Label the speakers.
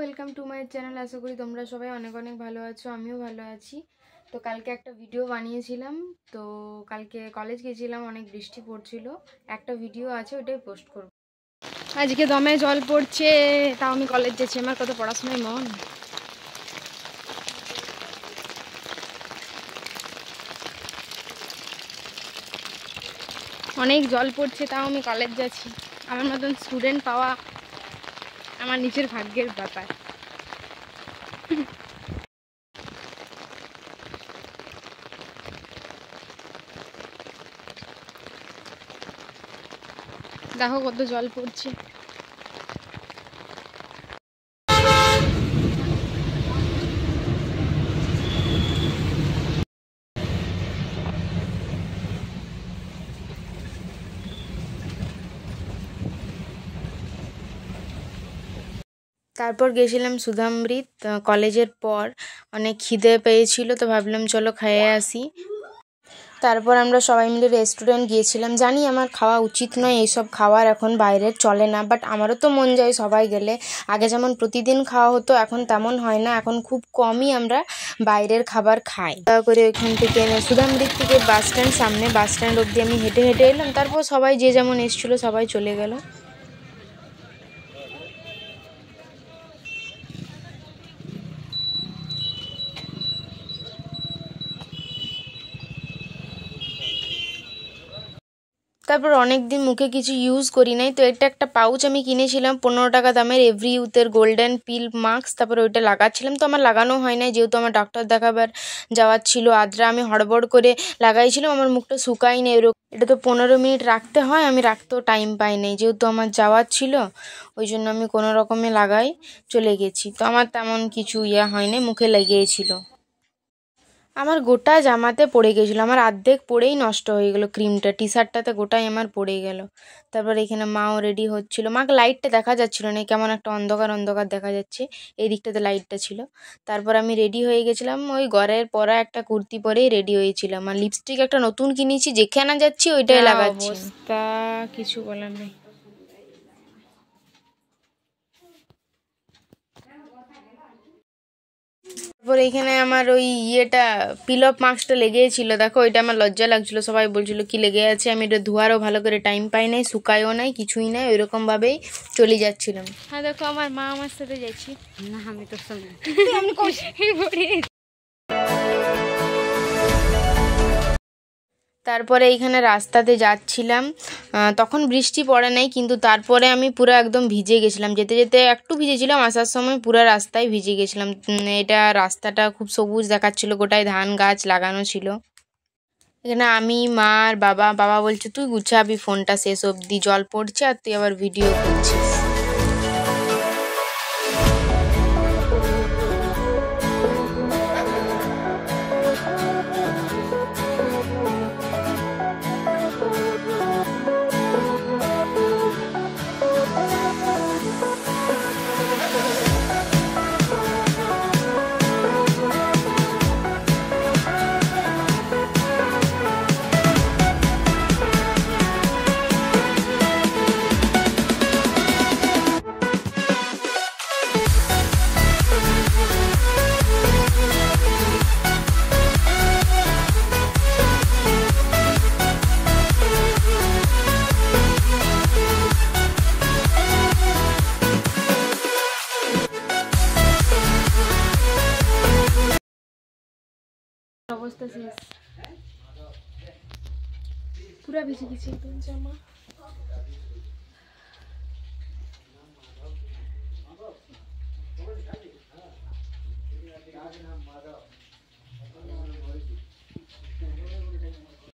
Speaker 1: Welcome to my channel. আশা করি তোমরা সবাই অনেক অনেক ভালো আছো, আমিও ভালো আছি। তো কালকে একটা ভিডিও বানিয়েছিলাম, তো কালকে কলেজ গেছিলাম, অনেক বৃষ্টি পড়ছিল, একটা ভিডিও আছে ওইটাই পোস্ট করব। আজকে দমে জল পড়ছে, তাও আমি কলেজ যাচ্ছি, আমার কত পড়াশোনায় মন। অনেক জল পড়ছে, তাও আমি কলেজ যাচ্ছি। আমার মতন স্টুডেন্ট পাওয়া আমার নিজের ভাগ্যের ব্যাপার। দেখো কত জল পড়ছে। তারপর গেছিলাম সুধামৃত, কলেজের পর অনেক খিদে পেয়েছিল, তো ভাবলাম চলো খেয়ে আসি। তারপর আমরা সবাই মিলে রেস্টুরেন্ট গিয়েছিলাম। জানি আমার খাওয়া উচিত নয় এইসব খাবার, এখন বাইরের চলে না, বাট আমারও তো মন যায় সবাই গেলে। আগে যেমন প্রতিদিন খাওয়া হতো, এখন তেমন হয় না, এখন খুব কমই আমরা বাইরের খাবার খাই। তা করে ওইখান থেকে সুধামৃত থেকে বাস স্ট্যান্ড, সামনে বাস স্ট্যান্ড অবধি আমি হেঁটে হেঁটে এলাম। তারপর সবাই যে যেমন এসেছিলো সবাই চলে গেল। তারপর অনেক দিন মুখে কিছু ইউজ করি নাই, তো এটা একটা পাউচ আমি কিনেছিলাম 15 টাকা দামের, এভরি ইউথের গোল্ডেন পিল মাস্ক। তারপরে ওইটা লাগাচ্ছিলাম, তো আমার লাগানো হয় নাই, যেহেতু আমার ডাক্তার দেখাবার যাওয়ার ছিল। আদ্রা আমি হড়বড় করে লাগাইছিলাম, আমার মুখটা শুকাই নেই। এটা তো 15 মিনিট রাখতে হয়, আমি রাখতেও টাইম পাই নাই, যেহেতু আমার যাওয়ার ছিল, ওই জন্য আমি কোনো রকমে লাগাই চলে গেছি। তো আমার তেমন কিছু হয় নাই, মুখে লেগেছিল। আমার গোটা জামাতে পড়ে গেছিলো, আমার অর্ধেক পড়েই নষ্ট হয়ে গেলো ক্রিমটা, টি শার্টটাতে গোটাই আমার পড়ে গেল। তারপর এখানে মাও রেডি হচ্ছিল, মাকে লাইটটা দেখা যাচ্ছিল না, কেমন একটা অন্ধকার অন্ধকার দেখা যাচ্ছে, এই দিকটাতে লাইটটা ছিল। তারপর আমি রেডি হয়ে গেছিলাম, ওই ঘরের পরা একটা কুর্তি পরেই রেডি হয়েছিলাম। আর লিপস্টিক একটা নতুন কিনেছি, যেখানে যাচ্ছি ওইটাই লাগাচ্ছি। অবস্থা কিছু বলার নেই। তারপর এইখানে আমার ওই পিল অফ মাস্কটা লেগেছিল, দেখো ওইটা আমার লজ্জা লাগছিল, সবাই বলছিল কি লেগে আছে। আমি এটা ধোয়ারও ভালো করে টাইম পাই নাই, শুকায়ও নাই, কিছুই নাই, ওইরকম ভাবেই চলে যাচ্ছিলাম। হ্যাঁ দেখো আমার মা আমার সাথে যাচ্ছি না, আমি তোর সঙ্গে তারপরে এইখানে রাস্তাতে যাচ্ছিলাম, তখন বৃষ্টি পড়ে নাই, কিন্তু তারপরে আমি পুরো একদম ভিজে গেছিলাম। যেতে যেতে একটু ভিজেছিলাম, আসার সময় পুরো রাস্তায় ভিজে গেছিলাম। এটা রাস্তাটা খুব সবুজ দেখাচ্ছিল, গোটায় ধান গাছ লাগানো ছিল। এখানে আমি, মা আর বাবা। বাবা বলছে তুই গুছাবি ফোনটা শেষ অবধি, জল পড়ছে আর তুই আবার ভিডিও করছিস। অবস্থা শেষ, পুরা ভিজে গেছে একদম জামা।